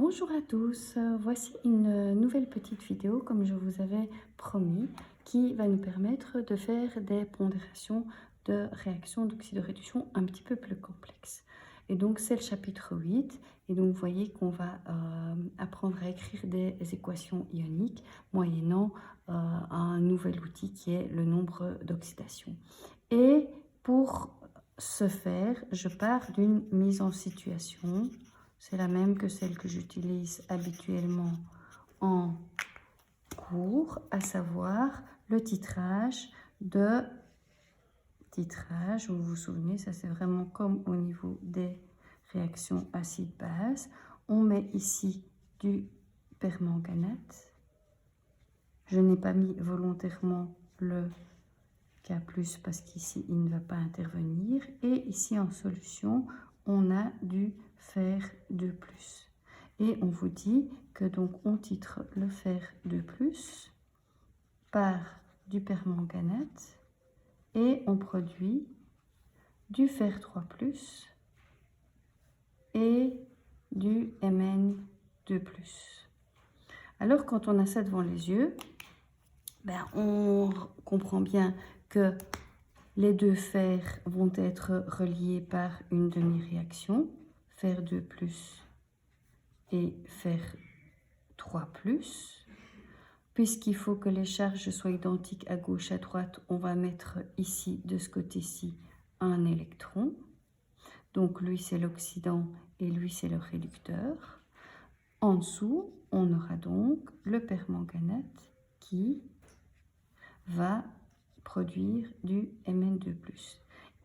Bonjour à tous, voici une nouvelle petite vidéo comme je vous avais promis qui va nous permettre de faire des pondérations de réactions d'oxydoréduction un petit peu plus complexes. Et donc c'est le chapitre 8 et donc vous voyez qu'on va apprendre à écrire des équations ioniques moyennant un nouvel outil qui est le nombre d'oxydation. Et pour ce faire, je pars d'une mise en situation. C'est la même que celle que j'utilise habituellement en cours, à savoir le titrage, vous vous souvenez, ça c'est vraiment comme au niveau des réactions acide-base. On met ici du permanganate. Je n'ai pas mis volontairement le K+, parce qu'ici il ne va pas intervenir. Et ici en solution, on a du fer 2+. Et on vous dit que donc on titre le fer 2+ par du permanganate et on produit du fer 3+ et du Mn2+. Alors quand on a ça devant les yeux, on comprend bien que les deux fers vont être reliés par une demi-réaction, fer 2+ et fer 3+. Puisqu'il faut que les charges soient identiques à gauche, à droite, on va mettre ici, de ce côté-ci, un électron. Donc lui, c'est l'oxydant et lui, c'est le réducteur. En dessous, on aura donc le permanganate qui va produire du Mn2+.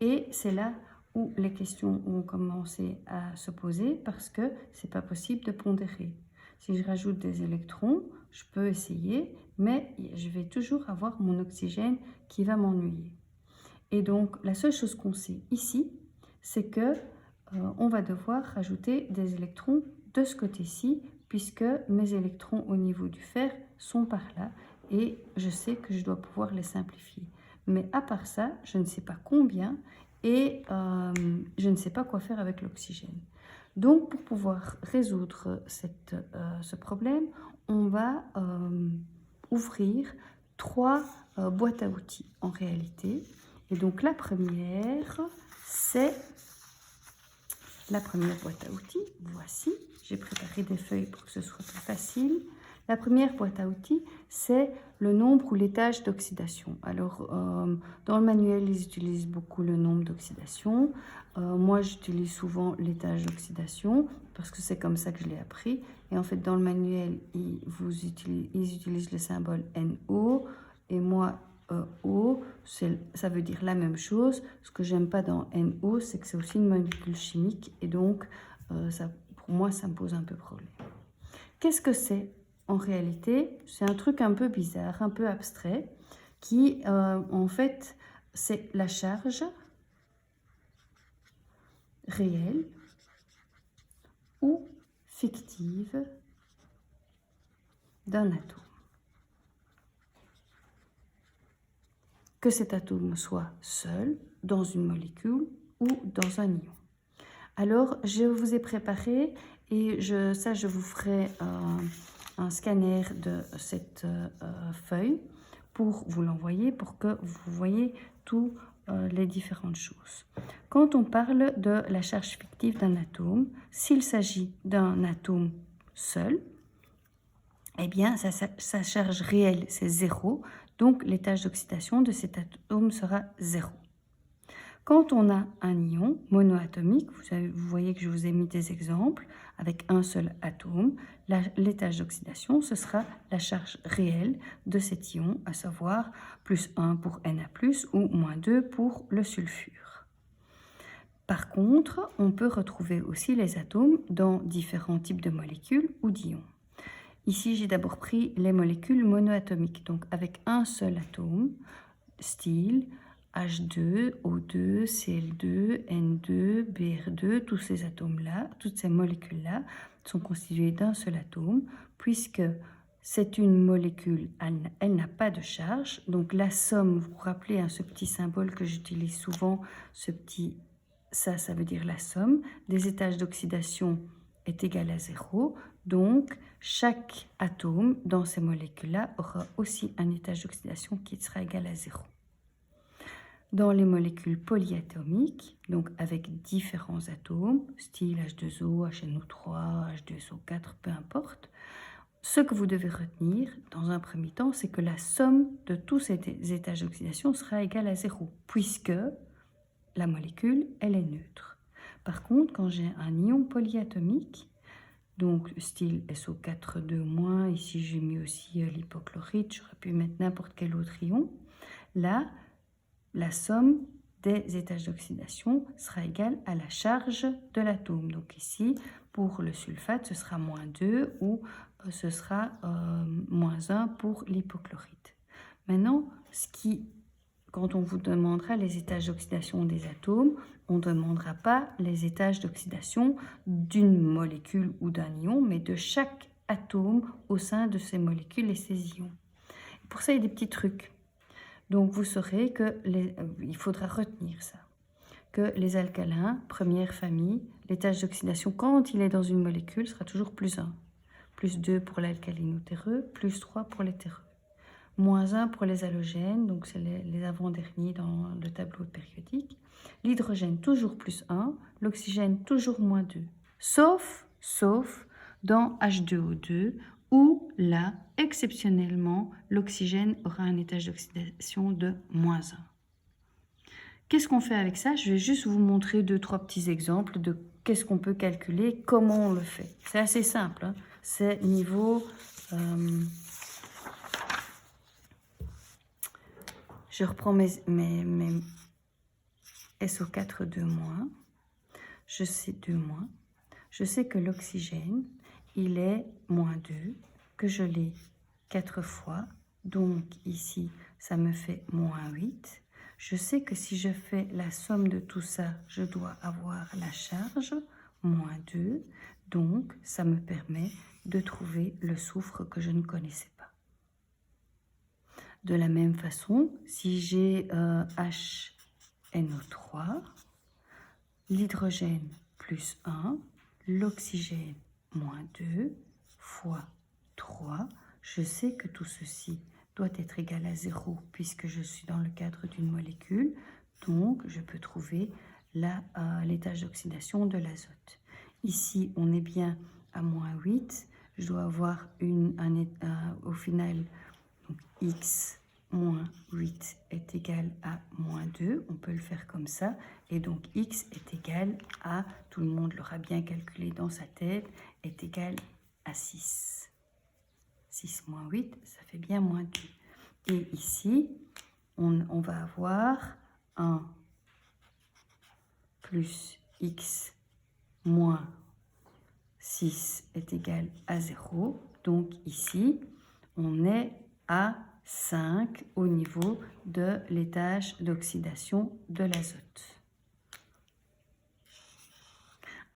Et c'est là où les questions ont commencé à se poser parce que c'est pas possible de pondérer. Si je rajoute des électrons, je peux essayer, mais je vais toujours avoir mon oxygène qui va m'ennuyer. Et donc, la seule chose qu'on sait ici, c'est que on va devoir rajouter des électrons de ce côté-ci, puisque mes électrons au niveau du fer sont par là, et je sais que je dois pouvoir les simplifier. Mais à part ça, je ne sais pas combien, et je ne sais pas quoi faire avec l'oxygène. Donc, pour pouvoir résoudre ce problème, on va ouvrir trois boîtes à outils en réalité. Et donc, la première, c'est la première boîte à outils. Voici, j'ai préparé des feuilles pour que ce soit plus facile. La première boîte à outils, c'est le nombre ou l'étage d'oxydation. Alors, dans le manuel, ils utilisent beaucoup le nombre d'oxydation. Moi, j'utilise souvent l'étage d'oxydation parce que c'est comme ça que je l'ai appris. Et en fait, dans le manuel, ils utilisent le symbole NO. Et moi, O, ça veut dire la même chose. Ce que j'aime pas dans NO, c'est que c'est aussi une molécule chimique. Et donc, pour moi, ça me pose un peu problème. Qu'est-ce que c'est? En réalité, c'est un truc un peu bizarre, un peu abstrait, qui, en fait, c'est la charge réelle ou fictive d'un atome. Que cet atome soit seul, dans une molécule ou dans un ion. Alors, je vous ai préparé, et je vous ferai un scanner de cette feuille pour vous l'envoyer, pour que vous voyez toutes les différentes choses. Quand on parle de la charge fictive d'un atome, s'il s'agit d'un atome seul, eh bien, sa charge réelle, c'est 0. Donc, l'étage d'oxydation de cet atome sera 0. Quand on a un ion monoatomique, vous voyez que je vous ai mis des exemples, avec un seul atome, l'étage d'oxydation, ce sera la charge réelle de cet ion, à savoir +1 pour Na+, ou -2 pour le sulfure. Par contre, on peut retrouver aussi les atomes dans différents types de molécules ou d'ions. Ici, j'ai d'abord pris les molécules monoatomiques, donc avec un seul atome, style H2, O2, Cl2, N2, Br2, tous ces atomes-là, toutes ces molécules-là sont constituées d'un seul atome, puisque c'est une molécule, elle n'a pas de charge. Donc la somme, vous vous rappelez, ce petit symbole que j'utilise souvent, ça veut dire la somme des étages d'oxydation est égal à 0. Donc, chaque atome dans ces molécules-là aura aussi un étage d'oxydation qui sera égal à 0. Dans les molécules polyatomiques, donc avec différents atomes, style H2O, HNO3, H2SO4, peu importe, ce que vous devez retenir dans un premier temps, c'est que la somme de tous ces étages d'oxydation sera égale à 0, puisque la molécule, elle est neutre. Par contre, quand j'ai un ion polyatomique, donc style SO4 2-, ici j'ai mis aussi l'hypochlorite, j'aurais pu mettre n'importe quel autre ion, là, la somme des étages d'oxydation sera égale à la charge de l'atome. Donc ici, pour le sulfate, ce sera -2 ou ce sera -1 pour l'hypochlorite. Maintenant, quand on vous demandera les étages d'oxydation des atomes, on ne demandera pas les étages d'oxydation d'une molécule ou d'un ion, mais de chaque atome au sein de ces molécules et ces ions. Pour ça, il y a des petits trucs. Donc, vous saurez il faudra retenir ça, que les alcalins, première famille, l'étage d'oxydation, quand il est dans une molécule, sera toujours +1. +2 pour l'alcalino-terreux, +3 pour les terreux. -1 pour les halogènes, donc c'est les avant-derniers dans le tableau périodique. L'hydrogène toujours +1, l'oxygène toujours -2. Sauf dans H2O2, où là, exceptionnellement, l'oxygène aura un étage d'oxydation de -1. Qu'est-ce qu'on fait avec ça? Je vais juste vous montrer 2-3 petits exemples de qu'est-ce qu'on peut calculer, comment on le fait. C'est assez simple, hein? C'est niveau... je reprends mes SO4 2-, je sais 2-, je sais que l'oxygène, il est -2, que je l'ai 4 fois, donc ici, ça me fait -8. Je sais que si je fais la somme de tout ça, je dois avoir la charge, -2, donc ça me permet de trouver le soufre que je ne connaissais pas. De la même façon, si j'ai HNO3, l'hydrogène +1, l'oxygène -2 fois 3, je sais que tout ceci doit être égal à 0 puisque je suis dans le cadre d'une molécule, donc je peux trouver l'étage d'oxydation de l'azote. Ici, on est bien à -8, je dois avoir au final, donc x -8 est égal à -2, on peut le faire comme ça, et donc x est égal à, tout le monde l'aura bien calculé dans sa tête, est égal à 6. 6 - 8, ça fait bien -2. Et ici, on va avoir 1 plus x moins 6 est égal à 0. Donc ici, on est à 5 au niveau de l'étage d'oxydation de l'azote.